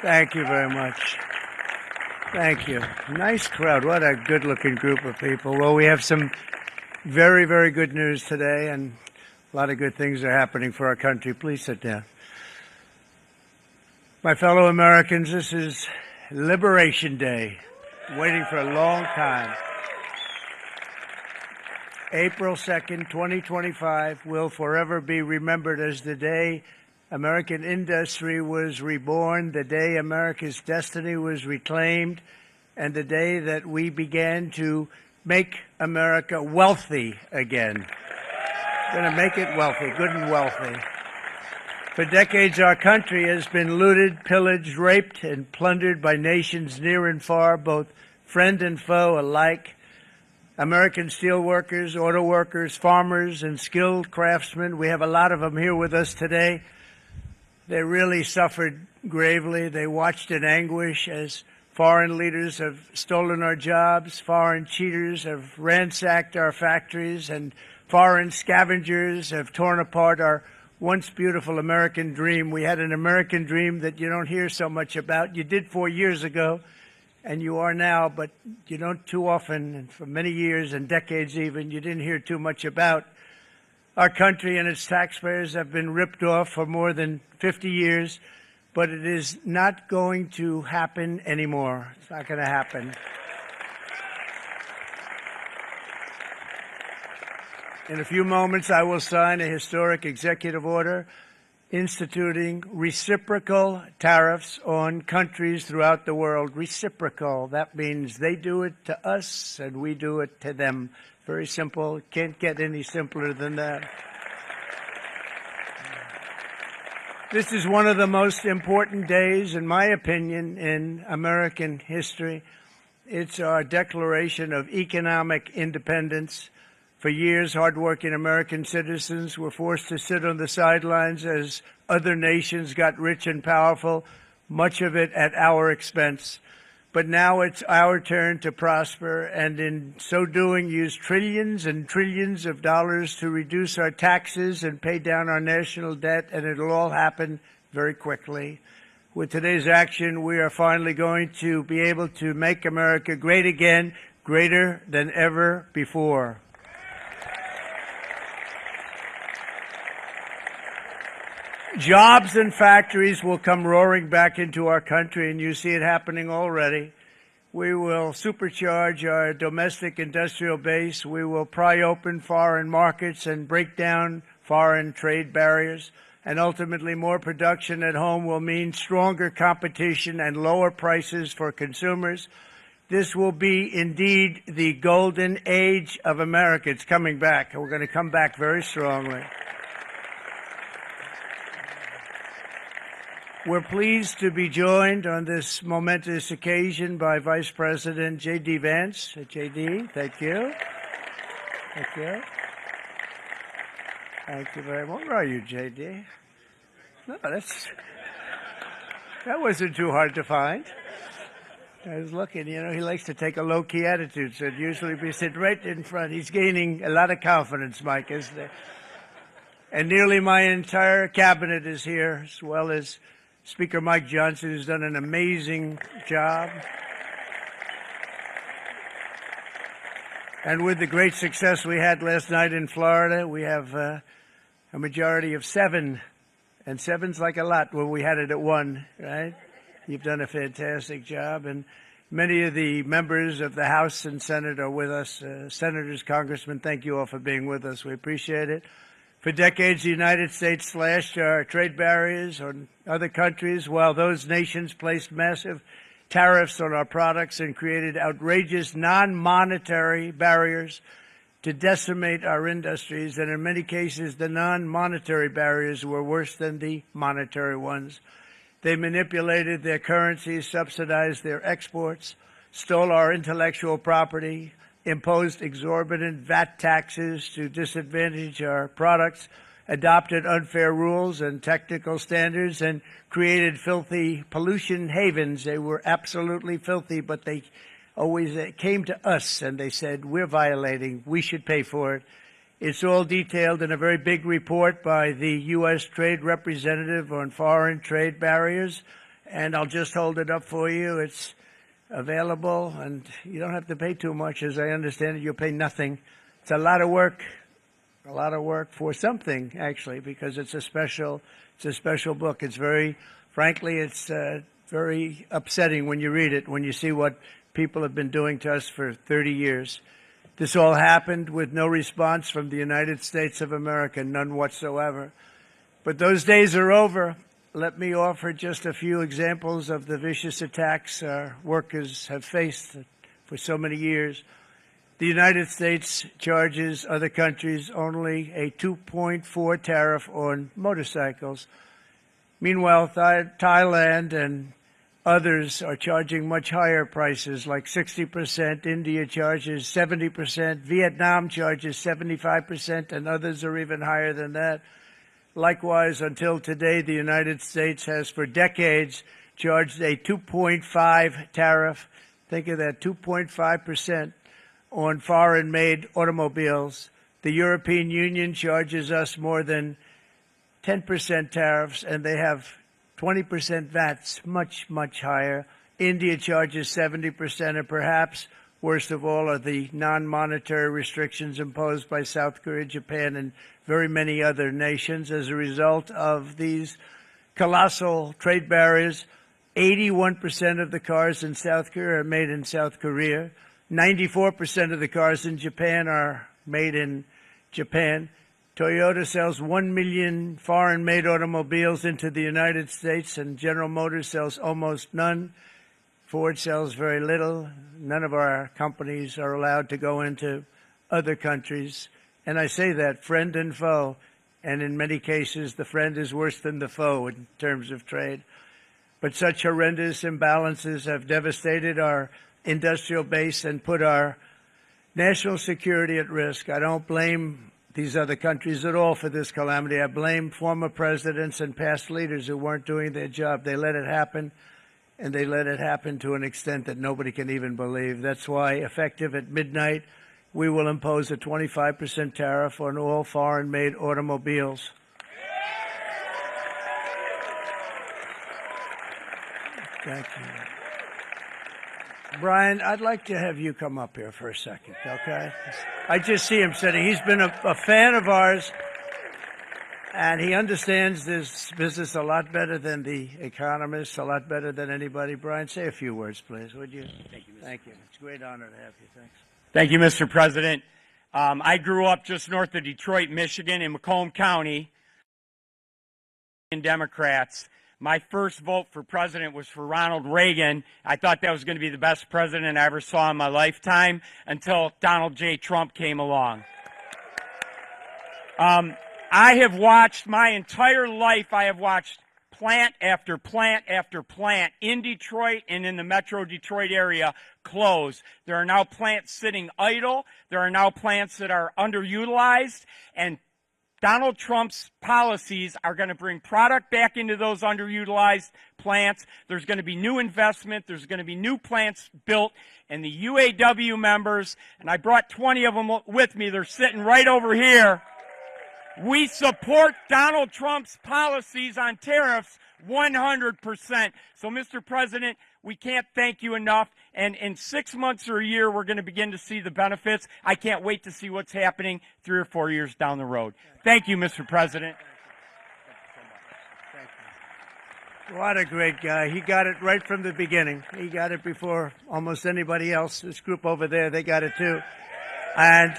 Thank you very much. Thank you. Nice crowd. What a good-looking group of people. Well, we have some very, very good news today, and a lot of good things are happening for our country. Please sit down. My fellow Americans, this is Liberation Day. Waiting for a long time. April 2nd, 2025 will forever be remembered as the day American industry was reborn, the day America's destiny was reclaimed, and the day that we began to make America wealthy again. Going to make it wealthy, good and wealthy. For decades, our country has been looted, pillaged, raped, and plundered by nations near and far, both friend and foe alike. American steel workers, auto workers, farmers, and skilled craftsmen, we have a lot of them here with us today. They really suffered gravely. They watched in anguish as foreign leaders have stolen our jobs, foreign cheaters have ransacked our factories, and foreign scavengers have torn apart our once beautiful American dream. We had an American dream that you don't hear so much about. You did 4 years ago, and you are now, but you don't too often, and for many years and decades even, you didn't hear too much about. Our country and its taxpayers have been ripped off for more than 50 years, but it is not going to happen anymore. It's not going to happen. In a few moments, I will sign a historic executive order instituting reciprocal tariffs on countries throughout the world. Reciprocal, that means they do it to us and we do it to them. Very simple. Can't get any simpler than that. This is one of the most important days, in my opinion, in American history. It's our declaration of economic independence. For years, hardworking American citizens were forced to sit on the sidelines as other nations got rich and powerful, much of it at our expense. But now it's our turn to prosper, and in so doing, use trillions and trillions of dollars to reduce our taxes and pay down our national debt, and it'll all happen very quickly. With today's action, we are finally going to be able to make America great again, greater than ever before. Jobs and factories will come roaring back into our country, and you see it happening already. We will supercharge our domestic industrial base. We will pry open foreign markets and break down foreign trade barriers. And ultimately, more production at home will mean stronger competition and lower prices for consumers. This will be indeed the golden age of America. It's coming back. We're going to come back very strongly. We're pleased to be joined on this momentous occasion by Vice President J.D. Vance. J.D., thank you. Thank you. Thank you very much. Where are you, J.D.? No, that wasn't too hard to find. I was looking, he likes to take a low-key attitude, so it'd usually be sitting right in front. He's gaining a lot of confidence, Mike, isn't he? And nearly my entire cabinet is here, as well as Speaker Mike Johnson, who's done an amazing job. And with the great success we had last night in Florida, we have a majority of 7. And 7's like a lot when we had it at 1, right? You've done a fantastic job. And many of the members of the House and Senate are with us. Senators, Congressmen, thank you all for being with us. We appreciate it. For decades, the United States slashed our trade barriers on other countries, while those nations placed massive tariffs on our products and created outrageous non-monetary barriers to decimate our industries. And in many cases, the non-monetary barriers were worse than the monetary ones. They manipulated their currencies, subsidized their exports, stole our intellectual property, imposed exorbitant VAT taxes to disadvantage our products, adopted unfair rules and technical standards, and created filthy pollution havens. They were absolutely filthy, but they always came to us and they said, we're violating, we should pay for it. It's all detailed in a very big report by the U.S. Trade Representative on Foreign Trade Barriers. and I'll just hold it up for you. It's available, and you don't have to pay too much. As I understand it, you'll pay nothing. It's a lot of work for something, actually, because it's a special book. It's frankly, it's very upsetting when you read it, when you see what people have been doing to us for 30 years. This all happened with no response from the United States of America, none whatsoever. But those days are over. Let me offer just a few examples of the vicious attacks our workers have faced for so many years. The United States charges other countries only a 2.4 tariff on motorcycles. Meanwhile, Thailand and others are charging much higher prices, like 60%. India charges 70%. Vietnam charges 75%, and others are even higher than that. Likewise, until today, the United States has for decades charged a 2.5 tariff. Think of that, 2.5% on foreign-made automobiles. The European Union charges us more than 10% tariffs, and they have 20% VATs, much, much higher. India charges 70%, and perhaps worst of all are the non-monetary restrictions imposed by South Korea, Japan, and very many other nations. As a result of these colossal trade barriers, 81% of the cars in South Korea are made in South Korea. 94% of the cars in Japan are made in Japan. Toyota sells 1 million foreign-made automobiles into the United States, and General Motors sells almost none. Ford sells very little. None of our companies are allowed to go into other countries. And I say that, friend and foe, and in many cases the friend is worse than the foe in terms of trade. But such horrendous imbalances have devastated our industrial base and put our national security at risk. I don't blame these other countries at all for this calamity. I blame former presidents and past leaders who weren't doing their job. They let it happen, and they let it happen to an extent that nobody can even believe. That's why, effective at midnight, we will impose a 25% tariff on all foreign-made automobiles. Thank you. Brian, I'd like to have you come up here for a second, okay? I just see him sitting. He's been a fan of ours, and he understands this business a lot better than the economists, a lot better than anybody. Brian, say a few words, please, would you? Thank you, Mr. Thank you. It's a great honor to have you. Thanks. Thank you, Mr. President. I grew up just north of Detroit, Michigan, in Macomb County. Democrats. My first vote for president was for Ronald Reagan. I thought that was going to be the best president I ever saw in my lifetime until Donald J. Trump came along. I have watched my entire life, I have watched plant after plant after plant in Detroit and in the metro Detroit area close. There are now plants sitting idle. There are now plants that are underutilized, and Donald Trump's policies are going to bring product back into those underutilized plants. There's going to be new investment. There's going to be new plants built. And the UAW members, and I brought 20 of them with me, they're sitting right over here. We support Donald Trump's policies on tariffs 100%. So, Mr. President, we can't thank you enough. And in 6 months or a year, we're going to begin to see the benefits. I can't wait to see what's happening 3 or 4 years down the road. Thank you, Mr. President. Thank you. What a great guy. He got it right from the beginning. He got it before almost anybody else. This group over there, they got it too. And,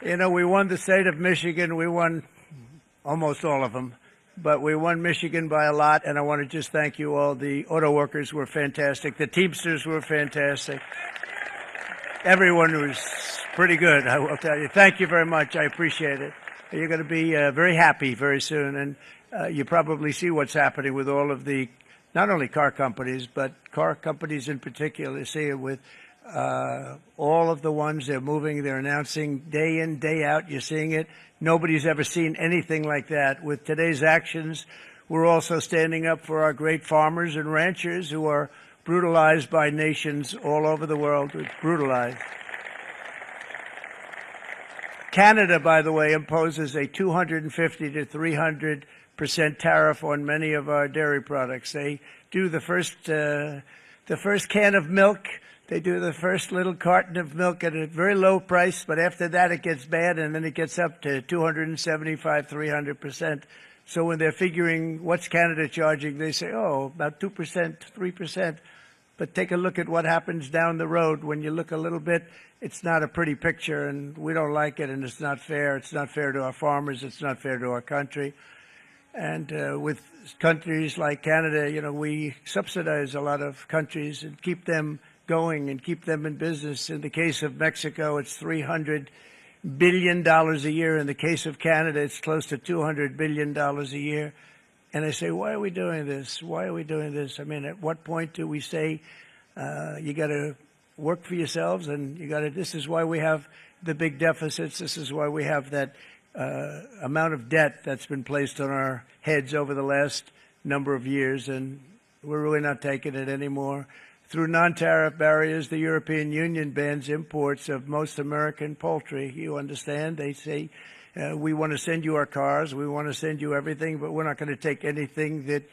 you know, we won the state of Michigan. We won almost all of them. But we won Michigan by a lot, and I want to just thank you all. The auto workers were fantastic. The Teamsters were fantastic. Everyone was pretty good, I will tell you. Thank you very much. I appreciate it. You're going to be very happy very soon, and you probably see what's happening with all of the, not only car companies, but car companies in particular. You see it with all of the ones they're moving, they're announcing day in, day out. You're seeing it. Nobody's ever seen anything like that. With today's actions, we're also standing up for our great farmers and ranchers who are brutalized by nations all over the world. It's brutalized. Canada, by the way, imposes a 250 to 300% tariff on many of our dairy products. They do the first can of milk. They do the first little carton of milk at a very low price, but after that it gets bad, and then it gets up to 275, 300%. So when they're figuring what's Canada charging, they say, oh, about 2%, 3%. But take a look at what happens down the road. When you look a little bit, it's not a pretty picture, and we don't like it, and it's not fair. It's not fair to our farmers. It's not fair to our country. And with countries like Canada, you know, we subsidize a lot of countries and keep them going and keep them in business. In the case of Mexico, it's $300 billion a year. In the case of Canada, it's close to $200 billion a year. And I say, why are we doing this? Why are we doing this? I mean, at what point do we say, you got to work for yourselves, and you got to, this is why we have the big deficits. This is why we have that amount of debt that's been placed on our heads over the last number of years, and we're really not taking it anymore. Through non-tariff barriers, the European Union bans imports of most American poultry. You understand? They say, we want to send you our cars, we want to send you everything, but we're not going to take anything that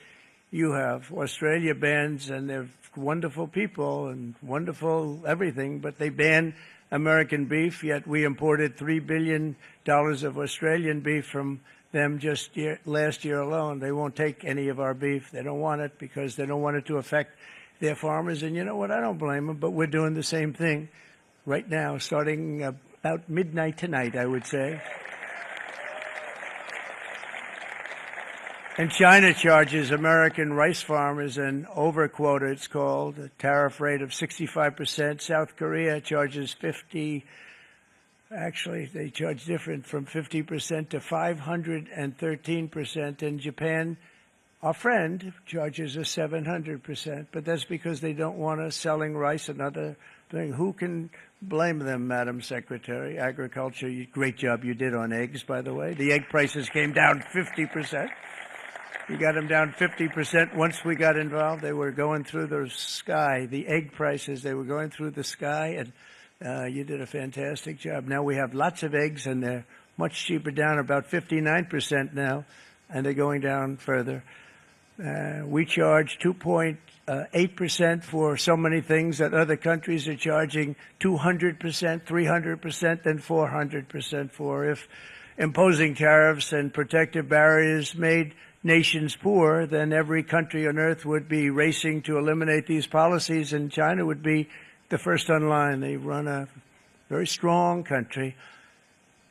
you have. Australia bans, and they're wonderful people and wonderful everything, but they ban American beef, yet we imported $3 billion of Australian beef from them just last year alone. They won't take any of our beef. They don't want it because they don't want it to affect their farmers. And you know what? I don't blame them, but we're doing the same thing right now, starting about midnight tonight, I would say. And China charges American rice farmers an overquota, it's called, a tariff rate of 65%. South Korea charges 50%. Actually, they charge different, from 50% to 513%. And Japan, our friend, charges us 700%. But that's because they don't want us selling rice, another thing. Who can blame them, Madam Secretary? Agriculture, great job you did on eggs, by the way. The egg prices came down 50%. You got them down 50%. Once we got involved, they were going through the sky. The egg prices, they were going through the sky, and you did a fantastic job. Now we have lots of eggs, and they're much cheaper, down about 59% now, and they're going down further. We charge 2.8% for so many things that other countries are charging 200%, 300%, and 400% for. If imposing tariffs and protective barriers made nations poor, then every country on earth would be racing to eliminate these policies, and China would be the first on line. They run a very strong country,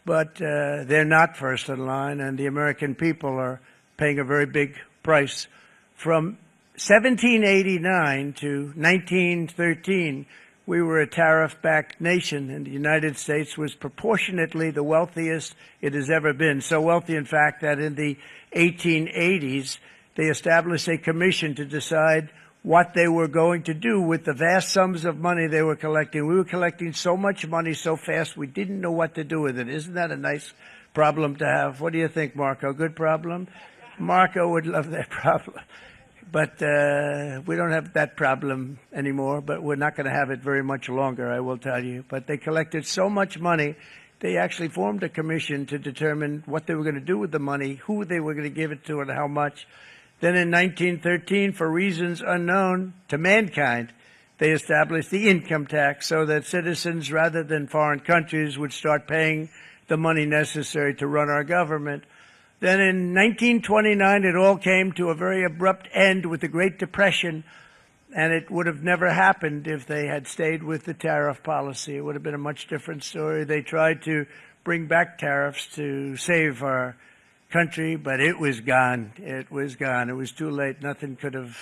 but they're not first in line, and the American people are paying a very big price. From 1789 to 1913, we were a tariff-backed nation, and the United States was proportionately the wealthiest it has ever been. So wealthy, in fact, that in the 1880s, they established a commission to decide what they were going to do with the vast sums of money they were collecting. We were collecting so much money so fast, we didn't know what to do with it. Isn't that a nice problem to have? What do you think, Marco? Good problem? Marco would love that problem. But we don't have that problem anymore, but we're not going to have it very much longer, I will tell you. But they collected so much money, they actually formed a commission to determine what they were going to do with the money, who they were going to give it to, and how much. Then in 1913, for reasons unknown to mankind, they established the income tax so that citizens, rather than foreign countries, would start paying the money necessary to run our government. Then in 1929, it all came to a very abrupt end with the Great Depression, and it would have never happened if they had stayed with the tariff policy. It would have been a much different story. They tried to bring back tariffs to save our country, but it was gone. It was gone. It was too late. Nothing could have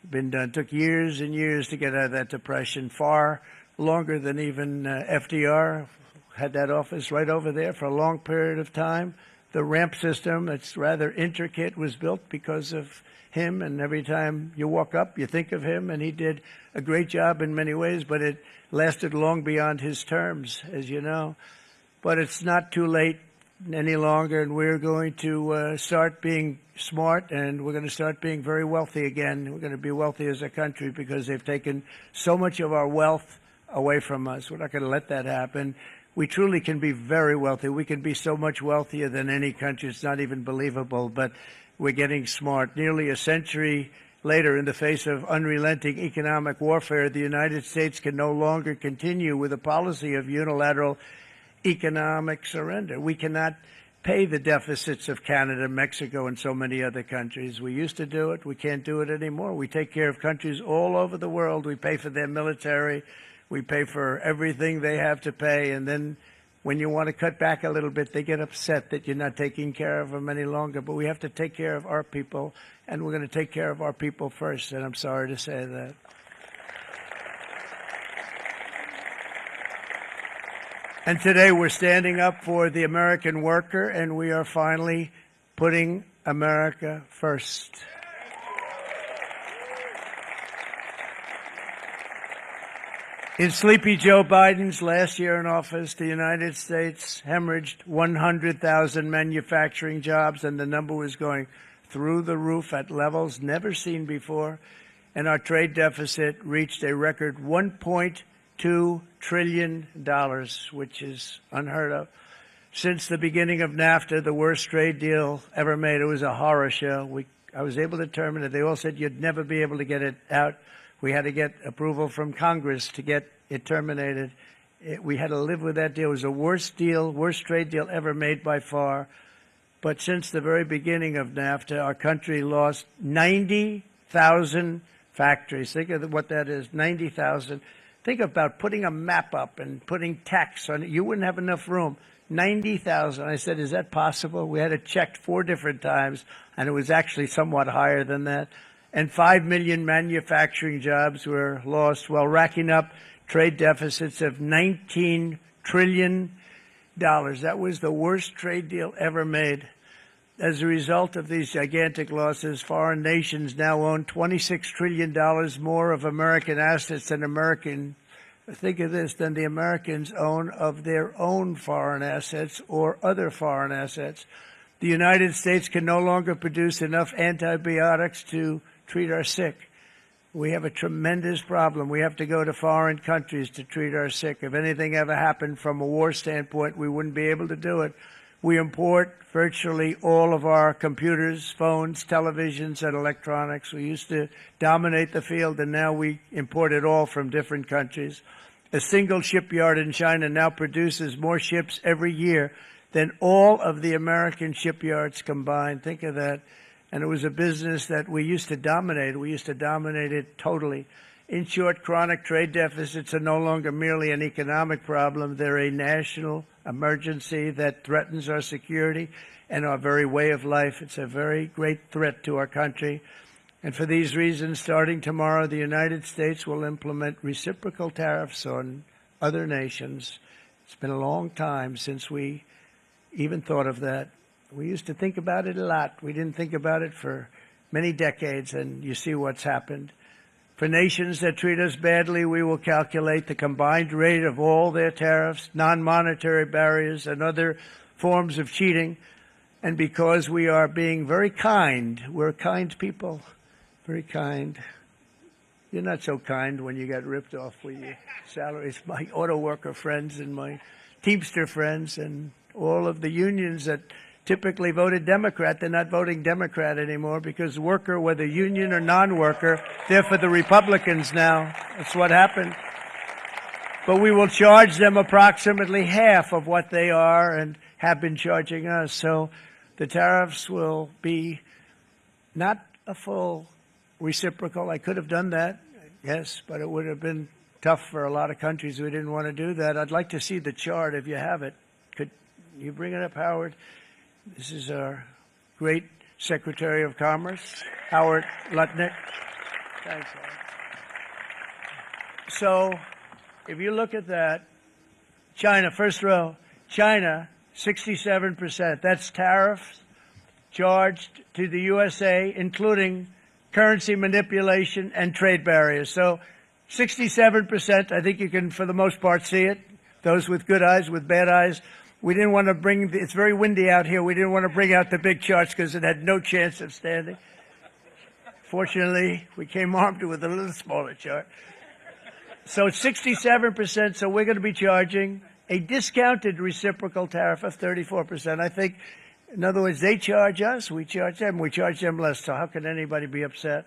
been done. It took years and years to get out of that depression, far longer than even FDR had that office right over there for a long period of time. The ramp system, it's rather intricate, was built because of him, and every time you walk up, you think of him, and he did a great job in many ways, but it lasted long beyond his terms, as you know. But it's not too late any longer, and we're going to start being smart, and we're going to start being very wealthy again. We're going to be wealthy as a country because they've taken so much of our wealth away from us. We're not going to let that happen. We truly can be very wealthy. We can be so much wealthier than any country. It's not even believable. But we're getting smart. Nearly a century later, in the face of unrelenting economic warfare, the United States can no longer continue with a policy of unilateral economic surrender. We cannot pay the deficits of Canada, Mexico, and so many other countries. We used to do it. We can't do it anymore. We take care of countries all over the world. We pay for their military. We pay for everything they have to pay. And then when you want to cut back a little bit, they get upset that you're not taking care of them any longer. But we have to take care of our people, and we're going to take care of our people first. And I'm sorry to say that. And today we're standing up for the American worker, and we are finally putting America first. In Sleepy Joe Biden's last year in office, the United States hemorrhaged 100,000 manufacturing jobs, and the number was going through the roof at levels never seen before. And our trade deficit reached a record $1.2 trillion, which is unheard of. Since the beginning of NAFTA, the worst trade deal ever made, it was a horror show. I was able to terminate it. They all said you'd never be able to get it out. We had to get approval from Congress to get it terminated. We had to live with that deal. It was the worst trade deal ever made by far. But since the very beginning of NAFTA, our country lost 90,000 factories. Think of what that is, 90,000. Think about putting a map up and putting tax on it. You wouldn't have enough room. 90,000. I said, is that possible? We had it checked 4 different times, and it was actually somewhat higher than that. And 5 million manufacturing jobs were lost while racking up trade deficits of $19 trillion. That was the worst trade deal ever made. As a result of these gigantic losses, foreign nations now own $26 trillion more of American assets than think of this, than the Americans own of their own foreign assets or other foreign assets. The United States can no longer produce enough antibiotics to treat our sick. We have a tremendous problem. We have to go to foreign countries to treat our sick. If anything ever happened from a war standpoint, we wouldn't be able to do it. We import virtually all of our computers, phones, televisions, and electronics. We used to dominate the field, and now we import it all from different countries. A single shipyard in China now produces more ships every year than all of the American shipyards combined. Think of that. And it was a business that we used to dominate. We used to dominate it totally. In short, chronic trade deficits are no longer merely an economic problem. They're a national emergency that threatens our security and our very way of life. It's a very great threat to our country. And for these reasons, starting tomorrow, the United States will implement reciprocal tariffs on other nations. It's been a long time since we even thought of that. We used to think about it a lot. We didn't think about it for many decades, and you see what's happened. For nations that treat us badly, we will calculate the combined rate of all their tariffs, non-monetary barriers, and other forms of cheating. And because we are being very kind, we're kind people, very kind. You're not so kind when you got ripped off with your salaries. My auto worker friends and my Teamster friends and all of the unions that typically voted Democrat, they're not voting Democrat anymore because worker, whether union or non-worker, they're for the Republicans now. That's what happened. But we will charge them approximately half of what they are and have been charging us. So the tariffs will be not a full reciprocal. I could have done that, yes, but it would have been tough for a lot of countries. We didn't want to do that. I'd like to see the chart if you have it. Could you bring it up, Howard? This is our great Secretary of Commerce, Howard Lutnick. Thanks, Howard. So if you look at that, China, first row, China, 67%. That's tariffs charged to the USA, including currency manipulation and trade barriers. So 67%, I think you can, for the most part, see it. Those with good eyes, with bad eyes. We didn't want to bring, it's very windy out here. We didn't want to bring out the big charts because it had no chance of standing. Fortunately, we came armed with a little smaller chart. So it's 67%, so we're going to be charging a discounted reciprocal tariff of 34%. I think In other words, they charge us, we charge them less. So how can anybody be upset?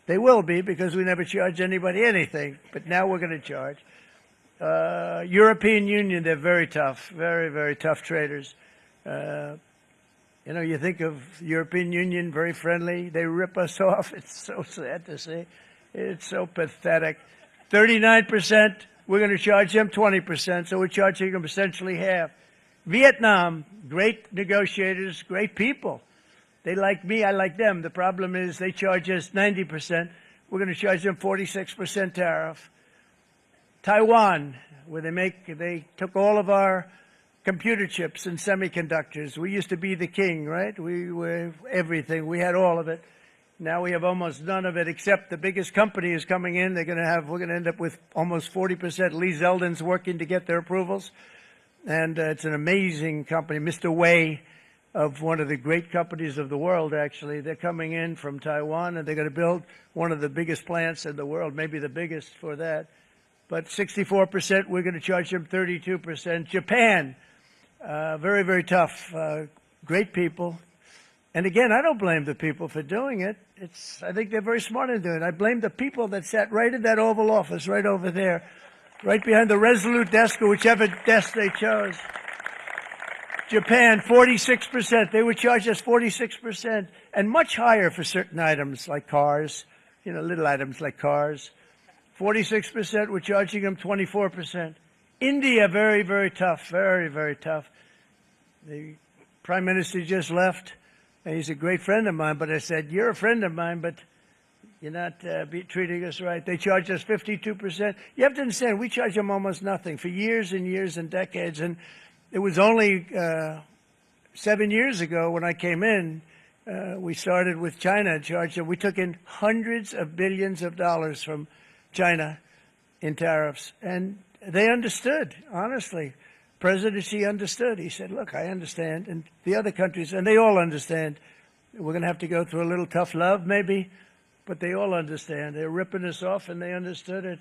They will be, because we never charge anybody anything, but now we're going to charge. European Union, they're very tough, very, very tough traders. You know, you think of the European Union, very friendly. They rip us off. It's so sad to see. It's so pathetic. 39%, we're going to charge them 20%, so we're charging them essentially half. Vietnam, great negotiators, great people. They like me, I like them. The problem is they charge us 90%. We're going to charge them 46% tariff. Taiwan, where they took all of our computer chips and semiconductors. We used to be the king, right? We were everything. We had all of it. Now we have almost none of it, except the biggest company is coming in. We're going to end up with almost 40%. Lee Zeldin's working to get their approvals. And it's an amazing company. Mr. Wei, of one of the great companies of the world, actually. They're coming in from Taiwan, and they're going to build one of the biggest plants in the world, maybe the biggest for that. But 64%, we're going to charge them 32%. Japan, very, very tough, great people. And again, I don't blame the people for doing it. I think they're very smart in doing it. I blame the people that sat right in that Oval Office, right over there, right behind the Resolute desk or whichever desk they chose. Japan, 46%. They would charge us 46%, and much higher for certain items like cars, you know, little items like cars. 46%, we're charging them 24%. India, very, very tough, very, very tough. The Prime Minister just left, and he's a great friend of mine, but I said, you're a friend of mine, but you're not treating us right. They charge us 52%. You have to understand, we charge them almost nothing for years and years and decades, and it was only 7 years ago when I came in, we started with China and charged them. We took in hundreds of billions of dollars from China in tariffs, and they understood, honestly. President Xi understood. He said, look, I understand, and the other countries, and they all understand. We're going to have to go through a little tough love, maybe, but they all understand. They're ripping us off, and they understood it.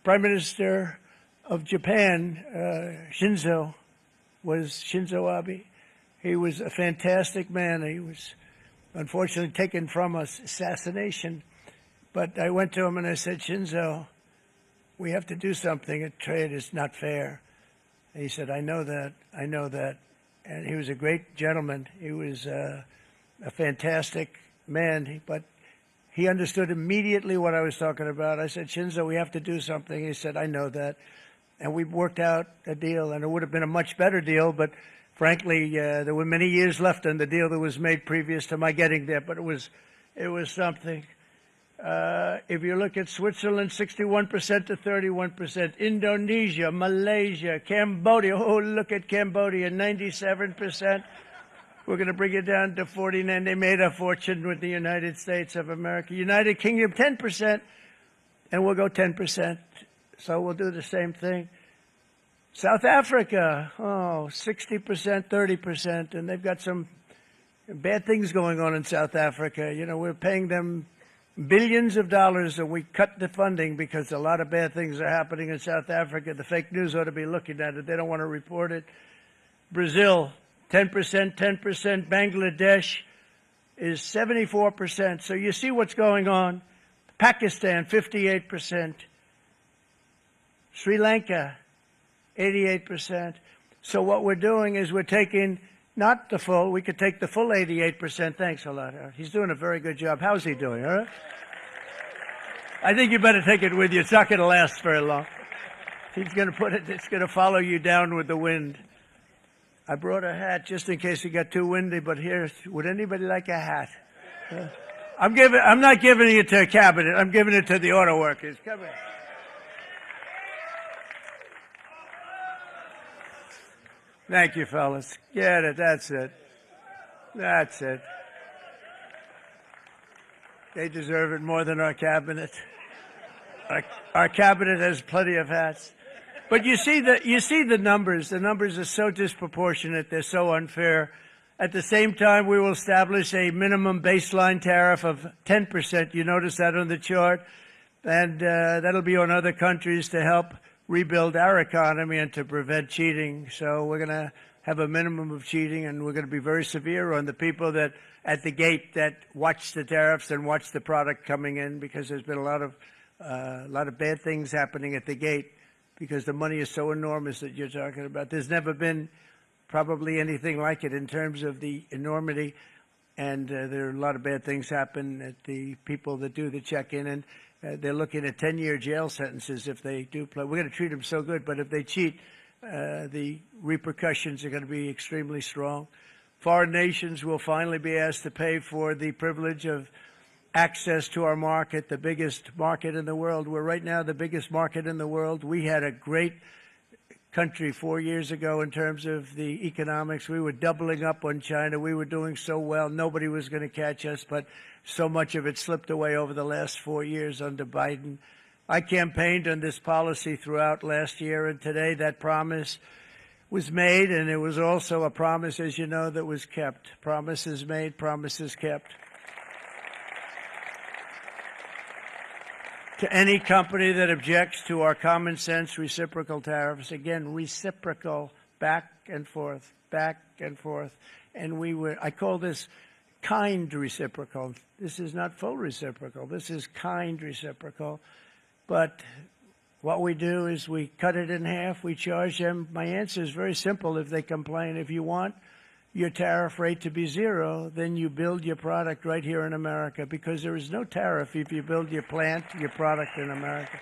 Prime Minister of Japan, Shinzo Abe. He was a fantastic man. He was unfortunately taken from us, assassination. But I went to him and I said, Shinzo, we have to do something. A trade is not fair. And he said, I know that. I know that. And he was a great gentleman. He was a fantastic man, but he understood immediately what I was talking about. I said, Shinzo, we have to do something. He said, I know that. And we worked out a deal, and it would have been a much better deal, but frankly, there were many years left in the deal that was made previous to my getting there, but it was something. If you look at Switzerland, 61% to 31%. Indonesia, Malaysia, Cambodia. Oh, look at Cambodia, 97%. We're going to bring it down to 49. They made a fortune with the United States of America. United Kingdom, 10%, and we'll go 10%. So we'll do the same thing. South Africa, 60%, 30%, and they've got some bad things going on in South Africa. You know, we're paying them billions of dollars, and we cut the funding because a lot of bad things are happening in South Africa. The fake news ought to be looking at it. They don't want to report it. Brazil, 10%, 10%. Bangladesh is 74%. So you see what's going on. Pakistan, 58%. Sri Lanka, 88%. So what we're doing is we're taking not the full, we could take the full 88%. Thanks a lot, Howard. He's doing a very good job. How's he doing, all right? I think you better take it with you. It's not going to last very long. He's going to put it, it's going to follow you down with the wind. I brought a hat just in case it got too windy, but here, would anybody like a hat? I'm not giving it to a cabinet. I'm giving it to the auto workers. Come here. Thank you, fellas. Get it. That's it. That's it. They deserve it more than our cabinet. Our cabinet has plenty of hats. But you see the numbers. The numbers are so disproportionate. They're so unfair. At the same time, we will establish a minimum baseline tariff of 10%. You notice that on the chart. And that'll be on other countries to help rebuild our economy and to prevent cheating. So we're going to have a minimum of cheating, and we're going to be very severe on the people that at the gate that watch the tariffs and watch the product coming in, because there's been a lot of bad things happening at the gate because the money is so enormous that you're talking about. There's never been probably anything like it in terms of the enormity, and there are a lot of bad things happen at the people that do the check-in, and they're looking at 10-year jail sentences if they do play. We're going to treat them so good, but if they cheat, the repercussions are going to be extremely strong. Foreign nations will finally be asked to pay for the privilege of access to our market, the biggest market in the world. We're right now the biggest market in the world. We had a great country 4 years ago in terms of the economics. We were doubling up on China. We were doing so well. Nobody was going to catch us, but so much of it slipped away over the last 4 years under Biden. I campaigned on this policy throughout last year, and today that promise was made, and it was also a promise, as you know, that was kept. Promises made, promises kept. To any company that objects to our common sense reciprocal tariffs, again, reciprocal, back and forth, back and forth. And I call this kind reciprocal. This is not full reciprocal. This is kind reciprocal. But what we do is we cut it in half. We charge them. My answer is very simple if they complain. If you want your tariff rate to be zero, then you build your product right here in America, because there is no tariff if you build your plant, your product in America.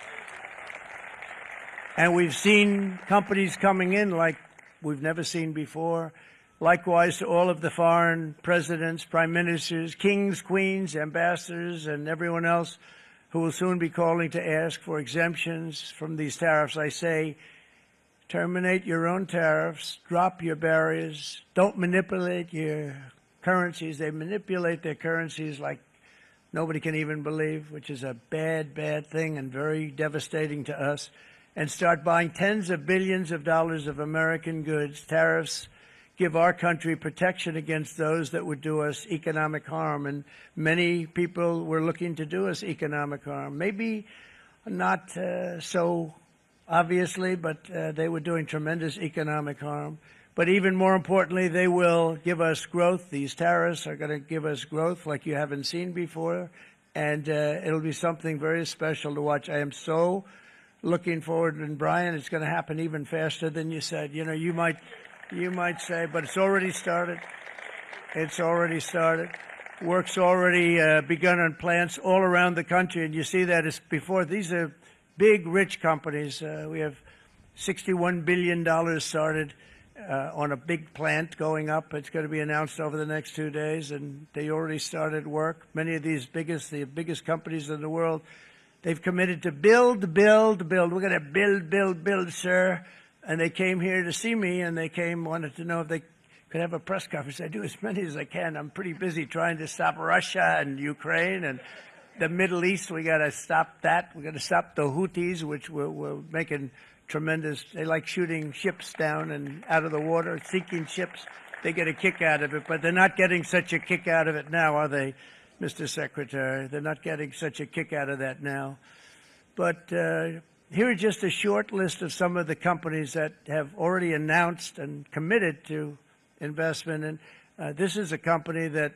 And we've seen companies coming in like we've never seen before. Likewise to all of the foreign presidents, prime ministers, kings, queens, ambassadors, and everyone else who will soon be calling to ask for exemptions from these tariffs. I say, terminate your own tariffs, drop your barriers, don't manipulate your currencies. They manipulate their currencies like nobody can even believe, which is a bad, bad thing and very devastating to us. And start buying tens of billions of dollars of American goods. Tariffs give our country protection against those that would do us economic harm. And many people were looking to do us economic harm. Maybe not so obviously, but they were doing tremendous economic harm. But even more importantly, they will give us growth. These tariffs are going to give us growth like you haven't seen before. And it'll be something very special to watch. I am so looking forward. And Brian, it's going to happen even faster than you said. You know, you might say, but it's already started. It's already started. Work's already begun on plants all around the country. And you see that as before. These are big, rich companies. We have $61 billion started on a big plant going up. It's going to be announced over the next 2 days, and they already started work. Many of these the biggest companies in the world, they've committed to build, build, build. We're going to build, build, build, sir. And they came here to see me, and they wanted to know if they could have a press conference. I do as many as I can. I'm pretty busy trying to stop Russia and Ukraine and the Middle East. We got to stop that. We got to stop the Houthis, which we're making tremendous. They like shooting ships down and out of the water, sinking ships. They get a kick out of it, but they're not getting such a kick out of it now, are they, Mr. Secretary? They're not getting such a kick out of that now. But here are just a short list of some of the companies that have already announced and committed to investment. And this is a company that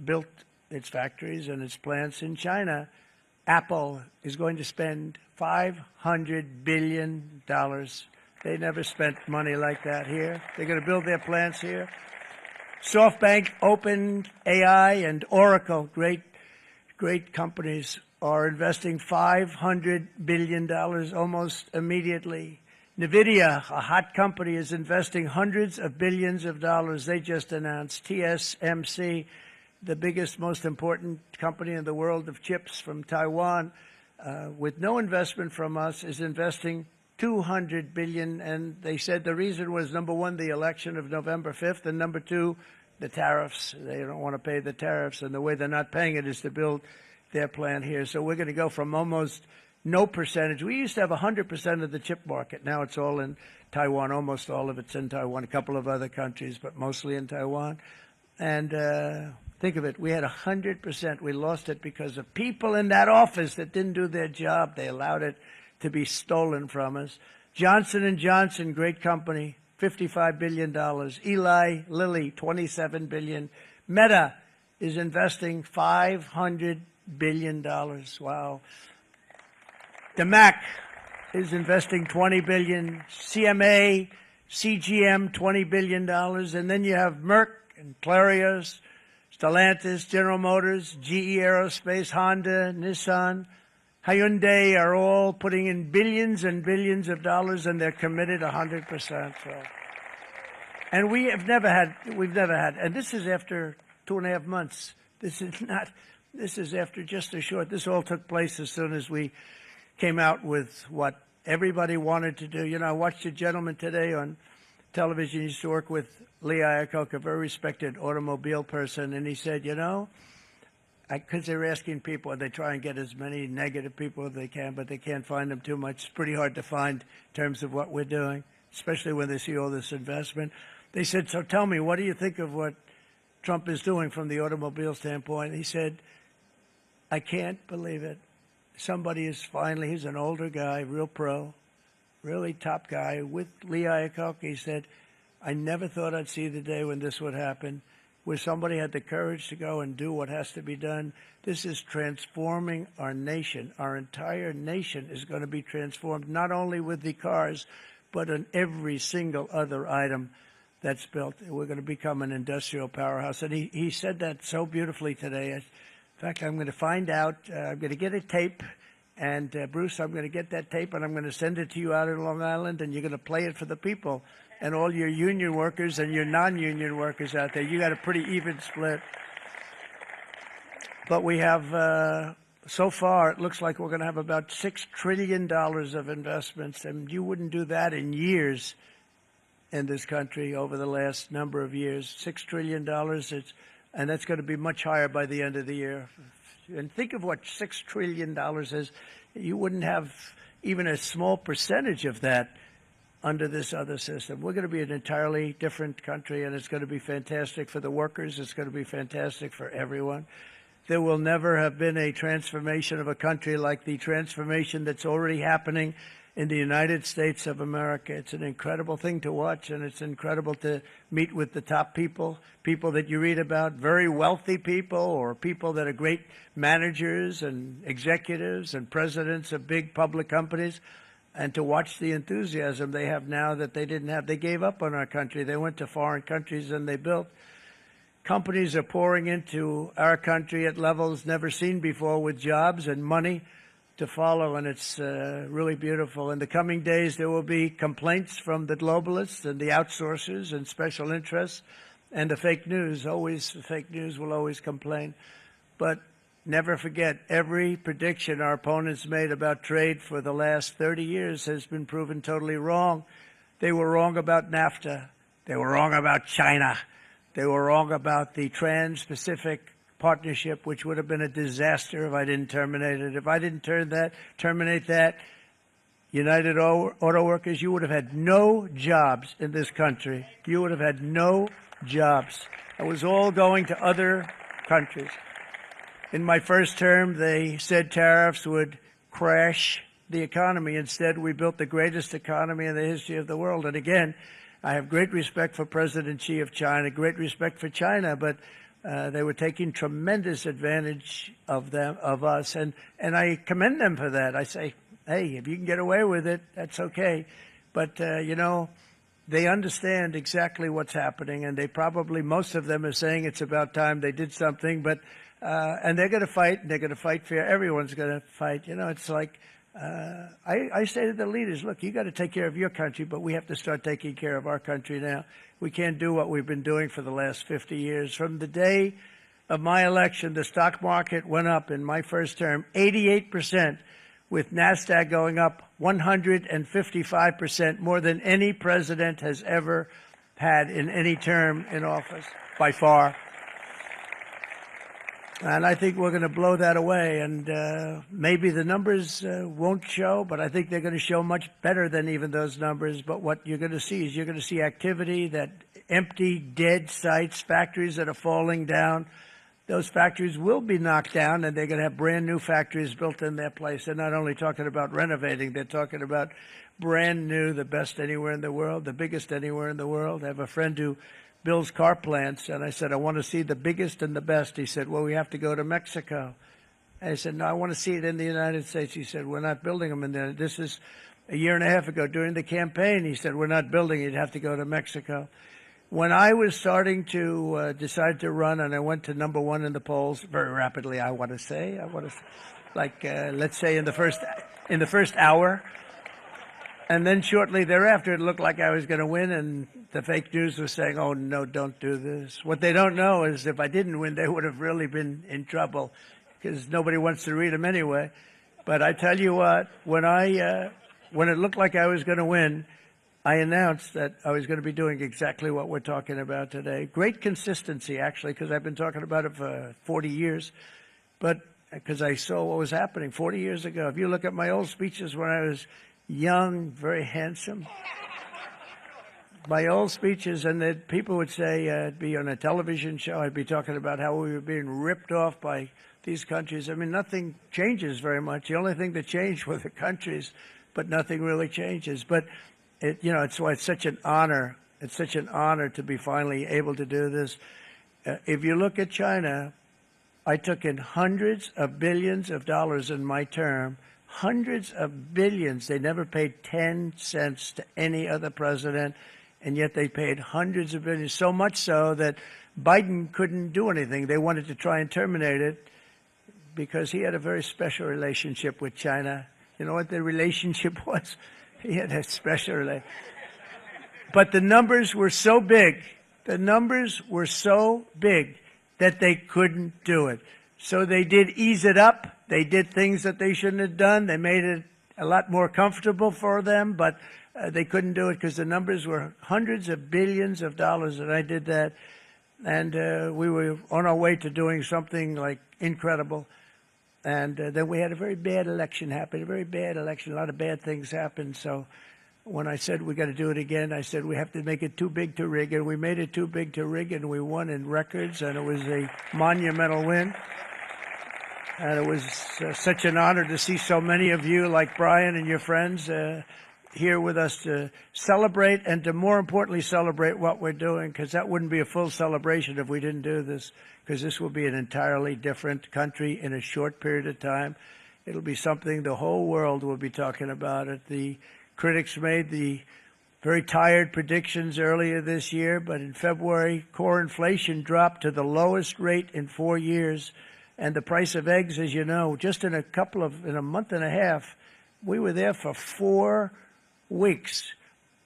built its factories and its plants in China. Apple is going to spend $500 billion. They never spent money like that here. They're going to build their plants here. SoftBank, OpenAI, and Oracle, great companies, are investing $500 billion almost immediately. NVIDIA, a hot company, is investing hundreds of billions of dollars. They just announced. TSMC, the biggest, most important company in the world of chips from Taiwan, with no investment from us, is investing $200 billion. And they said the reason was, number one, the election of November 5th, and number two, the tariffs. They don't want to pay the tariffs, and the way they're not paying it is to build their plant here. So we're going to go from almost no percentage. We used to have 100% of the chip market. Now it's all in Taiwan. Almost all of it's in Taiwan. A couple of other countries, but mostly in Taiwan. And think of it. We had 100%. We lost it because of people in that office that didn't do their job. They allowed it to be stolen from us. Johnson & Johnson, great company, $55 billion. Eli Lilly, $27 billion. Meta is investing $500 billion. Wow. The Mac is investing $20 billion. CMA, CGM, $20 billion. And then you have Merck and Clarios, Stellantis, General Motors, GE Aerospace, Honda, Nissan, Hyundai are all putting in billions and billions of dollars, and they're committed 100%. So. And we've never had, and this is after 2.5 months. This is after just a short, this all took place as soon as we came out with what everybody wanted to do. You know, I watched a gentleman today on television. He used to work with Lee Iacocca, a very respected automobile person, and he said, you know, because they're asking people, they try and get as many negative people as they can, but they can't find them too much. It's pretty hard to find in terms of what we're doing, especially when they see all this investment. They said, so tell me, what do you think of what Trump is doing from the automobile standpoint? He said, I can't believe it. Somebody is finally, he's an older guy, real pro, really top guy, with Lee Iacocca. He said, I never thought I'd see the day when this would happen, where somebody had the courage to go and do what has to be done. This is transforming our nation. Our entire nation is going to be transformed, not only with the cars, but on every single other item that's built. We're going to become an industrial powerhouse. And he said that so beautifully today. In fact, I'm going to find out, I'm going to get a tape, and Bruce, I'm going to get that tape, and I'm going to send it to you out in Long Island, and you're going to play it for the people. And all your union workers and your non-union workers out there, you got a pretty even split. But we have, so far, it looks like we're going to have about $6 trillion of investments, and you wouldn't do that in years in this country over the last number of years. $6 trillion, and that's going to be much higher by the end of the year. And think of what $6 trillion is. You wouldn't have even a small percentage of that under this other system. We're going to be an entirely different country, and it's going to be fantastic for the workers. It's going to be fantastic for everyone. There will never have been a transformation of a country like the transformation that's already happening in the United States of America. It's an incredible thing to watch, and it's incredible to meet with the top people, people that you read about, very wealthy people, or people that are great managers and executives and presidents of big public companies, and to watch the enthusiasm they have now that they didn't have. They gave up on our country. They went to foreign countries and they built. Companies are pouring into our country at levels never seen before, with jobs and money to follow, and it's really beautiful. In the coming days, there will be complaints from the globalists and the outsourcers and special interests and the fake news. Always, the fake news will always complain. But never forget, every prediction our opponents made about trade for the last 30 years has been proven totally wrong. They were wrong about NAFTA. They were wrong about China. They were wrong about the Trans-Pacific Partnership, which would have been a disaster if I didn't terminate it. If I didn't terminate that, United Auto Workers, you would have had no jobs in this country. You would have had no jobs. It was all going to other countries. In my first term, they said tariffs would crash the economy. Instead, we built the greatest economy in the history of the world. And again, I have great respect for President Xi of China, great respect for China, but they were taking tremendous advantage of us, and I commend them for that. I say, hey, if you can get away with it, that's okay. But, you know, they understand exactly what's happening, and they probably, most of them are saying it's about time they did something, but and they're going to fight, and they're going to fight fair. Everyone's going to fight. You know, it's like, I say to the leaders, look, you got to take care of your country, but we have to start taking care of our country now. We can't do what we've been doing for the last 50 years. From the day of my election, the stock market went up in my first term 88%, with NASDAQ going up 155%, more than any president has ever had in any term in office, by far. And I think we're going to blow that away. And maybe the numbers won't show, but I think they're going to show much better than even those numbers. But what you're going to see is you're going to see activity, that empty, dead sites, factories that are falling down, those factories will be knocked down, and they're going to have brand new factories built in their place. They're not only talking about renovating, they're talking about brand new, the best anywhere in the world, the biggest anywhere in the world. I have a friend who builds car plants, and I said, I want to see the biggest and the best. He said, well, we have to go to Mexico. And I said, no, I want to see it in the United States. He said, we're not building them in there. This is a year and a half ago during the campaign. He said, we're not building it. You'd have to go to Mexico. When I was starting to decide to run, and I went to number one in the polls very rapidly, let's say in the first hour, and then shortly thereafter, it looked like I was going to win, and the fake news was saying, "Oh no, don't do this." What they don't know is if I didn't win, they would have really been in trouble, because nobody wants to read them anyway. But I tell you what, when it looked like I was going to win, I announced that I was going to be doing exactly what we're talking about today. Great consistency, actually, because I've been talking about it for 40 years. But because I saw what was happening 40 years ago. If you look at my old speeches when I was young, very handsome, my old speeches, and that people would say, I'd be on a television show, I'd be talking about how we were being ripped off by these countries. I mean, nothing changes very much. The only thing that changed were the countries, but nothing really changes. But it's why it's such an honor. It's such an honor to be finally able to do this. If you look at China, I took in hundreds of billions of dollars in my term, hundreds of billions. They never paid 10 cents to any other president, and yet they paid hundreds of billions, so much so that Biden couldn't do anything. They wanted to try and terminate it because he had a very special relationship with China. You know what the relationship was? He had a special relationship. But the numbers were so big, that they couldn't do it. So they did ease it up. They did things that they shouldn't have done. They made it a lot more comfortable for them, but they couldn't do it because the numbers were hundreds of billions of dollars, and I did that. And we were on our way to doing something like incredible. And then we had a very bad election happen, a very bad election. A lot of bad things happened. So when I said we got to do it again, I said we have to make it too big to rig. And we made it too big to rig, and we won in records, and it was a monumental win. And it was such an honor to see so many of you, like Brian and your friends, here with us to celebrate, and to more importantly celebrate what we're doing, because that wouldn't be a full celebration if we didn't do this, because this will be an entirely different country in a short period of time. It'll be something the whole world will be talking about it. The critics made the very tired predictions earlier this year, but in February, core inflation dropped to the lowest rate in 4 years. And the price of eggs, as you know, just in a month and a half, we were there for 4 weeks.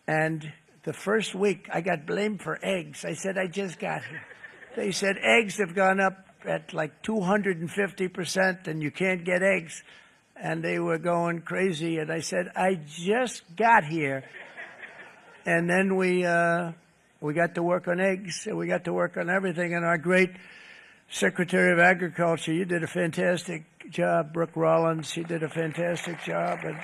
And the first week, I got blamed for eggs. I said, I just got here. They said eggs have gone up at like 250%, and you can't get eggs. And they were going crazy. And I said, I just got here. And then we got to work on eggs, and we got to work on everything. And our great Secretary of Agriculture, you did a fantastic job. Brooke Rollins, she did a fantastic job. And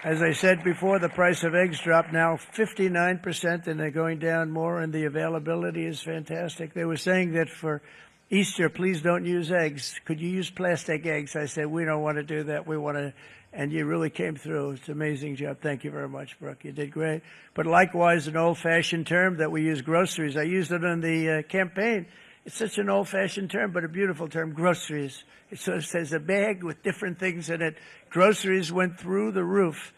as I said before, the price of eggs dropped now 59%, and they're going down more, and the availability is fantastic. They were saying that for Easter, please don't use eggs. Could you use plastic eggs? I said, we don't want to do that. We want to, and you really came through. It's an amazing job. Thank you very much, Brooke. You did great. But likewise, an old-fashioned term that we use, groceries. I used it in the campaign. It's such an old-fashioned term, but a beautiful term, groceries. It sort of says a bag with different things in it. Groceries went through the roof,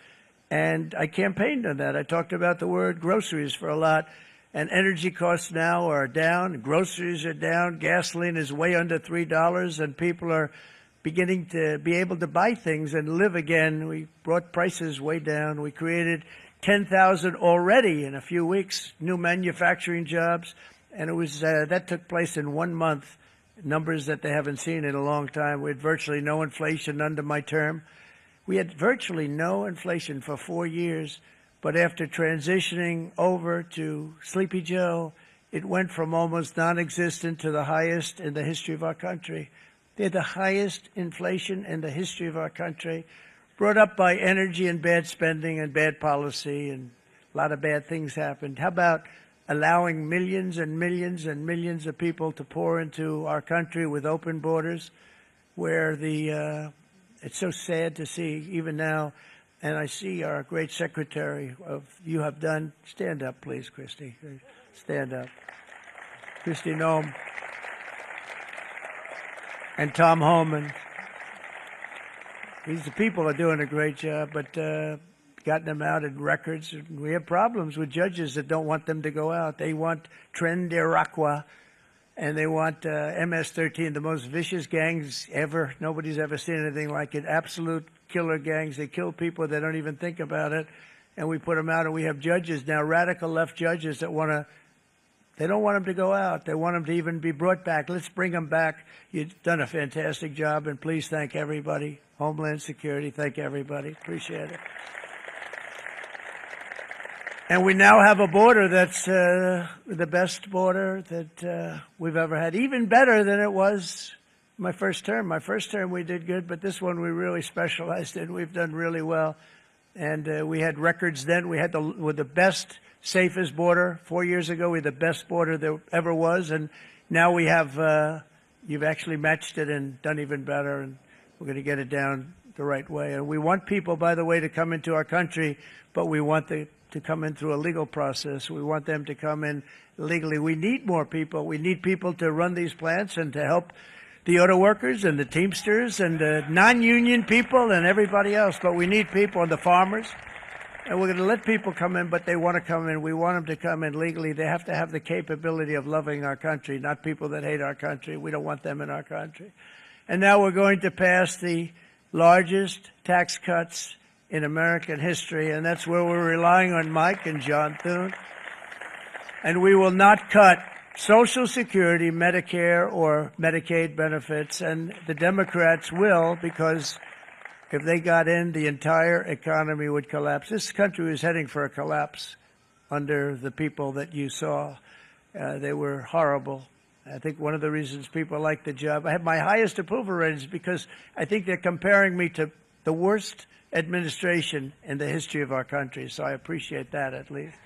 and I campaigned on that. I talked about the word groceries for a lot, and energy costs now are down. Groceries are down. Gasoline is way under $3, and people are beginning to be able to buy things and live again. We brought prices way down. We created 10,000 already in a few weeks, new manufacturing jobs. And it was that took place in 1 month, numbers that they haven't seen in a long time. We had virtually no inflation under my term. We had virtually no inflation for 4 years. But after transitioning over to Sleepy Joe, it went from almost non-existent to the highest in the history of our country. They had the highest inflation in the history of our country, brought up by energy and bad spending and bad policy, and a lot of bad things happened. How about allowing millions and millions and millions of people to pour into our country with open borders, where it's so sad to see even now. And I see our great secretary you have done. Stand up, please, Christy. Stand up. Christy Noem. And Tom Homan. These people are doing a great job, but gotten them out in records. We have problems with judges that don't want them to go out. They want Tren de Aragua, and they want MS-13, the most vicious gangs ever. Nobody's ever seen anything like it. Absolute killer gangs. They kill people. They don't even think about it. And we put them out, and we have judges now, radical left judges that they don't want them to go out. They want them to even be brought back. Let's bring them back. You've done a fantastic job, and please thank everybody. Homeland Security, thank everybody. Appreciate it. And we now have a border that's the best border that we've ever had, even better than it was my first term. My first term we did good, but this one we really specialized in. We've done really well. And we had records then. We had the best, safest border. 4 years ago, we had the best border there ever was. And now we have, you've actually matched it and done even better. And we're going to get it down the right way. And we want people, by the way, to come into our country, but we want to come in through a legal process. We want them to come in legally. We need more people. We need people to run these plants and to help the auto workers and the Teamsters and the non-union people and everybody else. But we need people and the farmers. And we're going to let people come in, but they want to come in. We want them to come in legally. They have to have the capability of loving our country, not people that hate our country. We don't want them in our country. And now we're going to pass the largest tax cuts in American history, and that's where we're relying on Mike and John Thune. And we will not cut Social Security, Medicare, or Medicaid benefits, and the Democrats will, because if they got in, the entire economy would collapse. This country was heading for a collapse under the people that you saw. They were horrible. I think one of the reasons people like the job, I have my highest approval ratings because I think they're comparing me to the worst administration in the history of our country, so I appreciate that at least.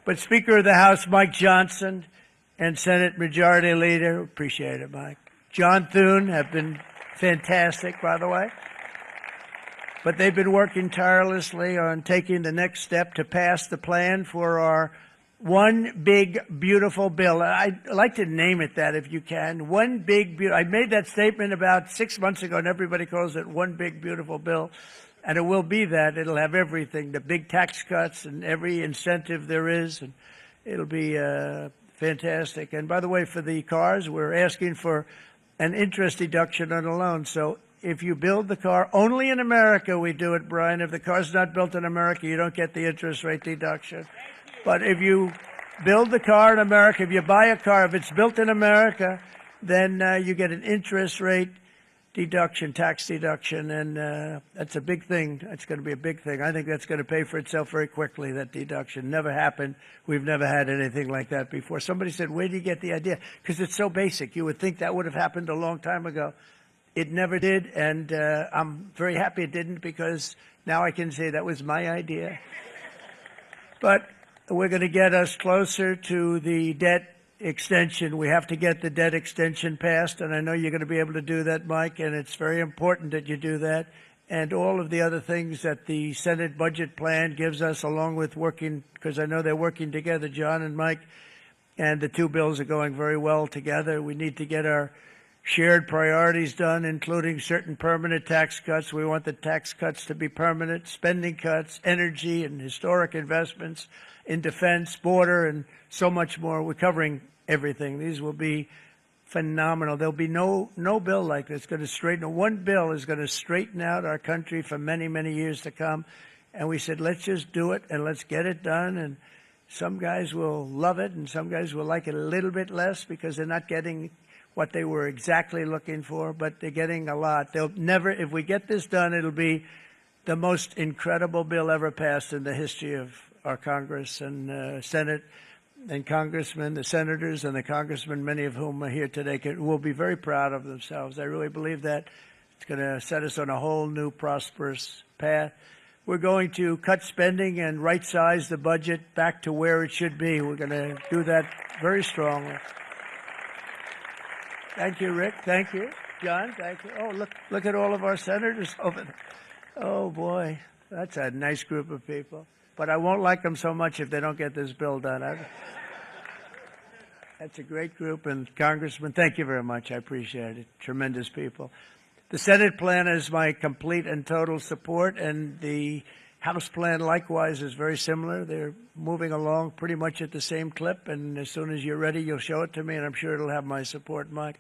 But Speaker of the House Mike Johnson and Senate Majority Leader, appreciate it, Mike. John Thune have been fantastic, by the way. But they've been working tirelessly on taking the next step to pass the plan for our one big, beautiful bill. I'd like to name it that if you can. One big, I made that statement about 6 months ago, and everybody calls it one big, beautiful bill. And it will be that. It'll have everything, the big tax cuts and every incentive there is. And it'll be fantastic. And by the way, for the cars, we're asking for an interest deduction on a loan. So if you build the car, only in America we do it, Brian. If the car's not built in America, you don't get the interest rate deduction. But if you build the car in America, if you buy a car, if it's built in America, then you get an interest rate deduction, tax deduction, and that's a big thing. That's going to be a big thing. I think that's going to pay for itself very quickly, that deduction. Never happened. We've never had anything like that before. Somebody said, where do you get the idea? Because it's so basic. You would think that would have happened a long time ago. It never did, and I'm very happy it didn't, because now I can say that was my idea. But we're going to get us closer to the debt extension. We have to get the debt extension passed, and I know you're going to be able to do that, Mike, and it's very important that you do that. And all of the other things that the Senate budget plan gives us, along with working, because I know they're working together, John and Mike, and the two bills are going very well together. We need to get our shared priorities done, including certain permanent tax cuts. We want the tax cuts to be permanent, spending cuts, energy and historic investments in defense, border, and so much more. We're covering everything. These will be phenomenal. There'll be no bill like this going to straighten. One bill is going to straighten out our country for many, many years to come. And we said, let's just do it and let's get it done. And some guys will love it and some guys will like it a little bit less because they're not getting what they were exactly looking for, but they're getting a lot. They'll never, if we get this done, it'll be the most incredible bill ever passed in the history of our Congress and Senate and congressmen, the senators and the congressmen, many of whom are here today, will be very proud of themselves. I really believe that. It's going to set us on a whole new prosperous path. we're going to cut spending and right-size the budget back to where it should be. We're going to do that very strongly. Thank you, Rick. Thank you. John, thank you. Oh, look at all of our senators over there. Oh, boy. That's a nice group of people. But I won't like them so much if they don't get this bill done. That's a great group. And Congressman, thank you very much. I appreciate it. Tremendous people. The Senate plan has my complete and total support, and the House plan likewise is very similar. They're moving along pretty much at the same clip, and as soon as you're ready, you'll show it to me, and I'm sure it'll have my support, Mike.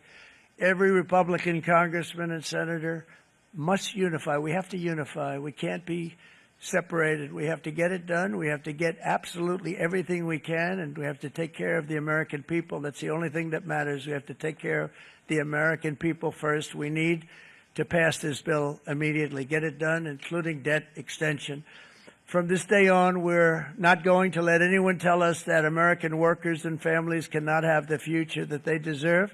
Every Republican congressman and senator must unify. We have to unify. We can't be separated. We have to get it done. We have to get absolutely everything we can, and we have to take care of the American people. That's the only thing that matters. We have to take care of the American people first. We need to pass this bill immediately, get it done, including debt extension. From this day on, we're not going to let anyone tell us that American workers and families cannot have the future that they deserve.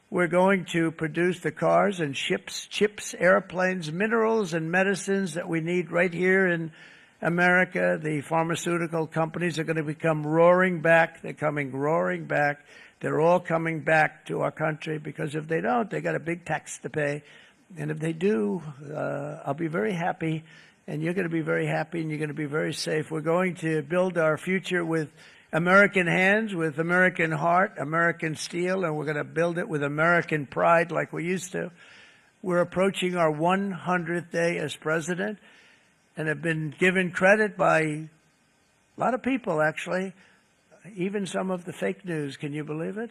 We're going to produce the cars and ships, chips, airplanes, minerals, and medicines that we need right here in America. The pharmaceutical companies are going to become roaring back. They're coming roaring back. They're all coming back to our country, because if they don't, they got a big tax to pay. And if they do, I'll be very happy, and you're going to be very happy, and you're going to be very safe. We're going to build our future with American hands, with American heart, American steel, and we're going to build it with American pride like we used to. We're approaching our 100th day as president and have been given credit by a lot of people, actually, even some of the fake news. Can you believe it?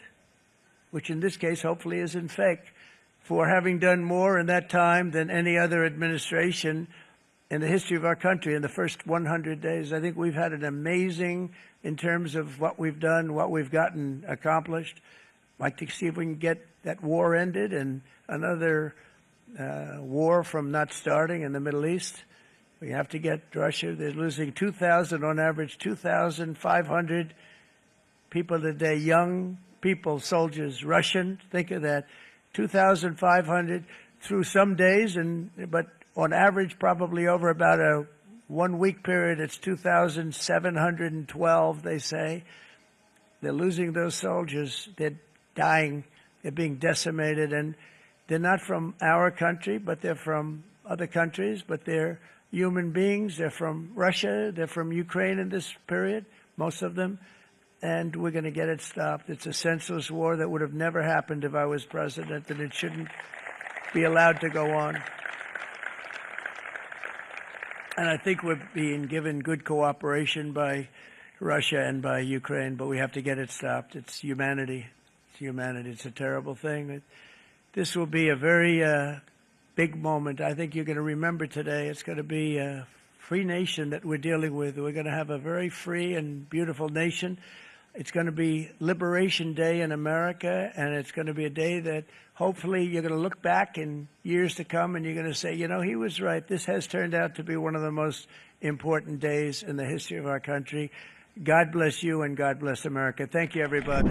Which in this case hopefully isn't fake, for having done more in that time than any other administration in the history of our country in the first 100 days. I think we've had an amazing, in terms of what we've done, what we've gotten accomplished. I'd like to see if we can get that war ended and another war from not starting in the Middle East. We have to get Russia. They're losing 2,000 on average, 2,500 people a day, young people, soldiers, Russian. Think of that. 2,500 through some days, but on average, probably over about a 1 week period, it's 2,712, they say. They're losing those soldiers. They're dying. They're being decimated. And they're not from our country, but they're from other countries. But they're human beings. They're from Russia. They're from Ukraine in this period, most of them. And we're going to get it stopped. It's a senseless war that would have never happened if I was president, and it shouldn't be allowed to go on. And I think we're being given good cooperation by Russia and by Ukraine, but we have to get it stopped. It's humanity. It's humanity. It's a terrible thing. This will be a very big moment. I think you're going to remember today. It's going to be a free nation that we're dealing with. We're going to have a very free and beautiful nation. It's going to be Liberation Day in America, and it's going to be a day that hopefully you're going to look back in years to come and you're going to say, you know, he was right. This has turned out to be one of the most important days in the history of our country. God bless you, and God bless America. Thank you, everybody.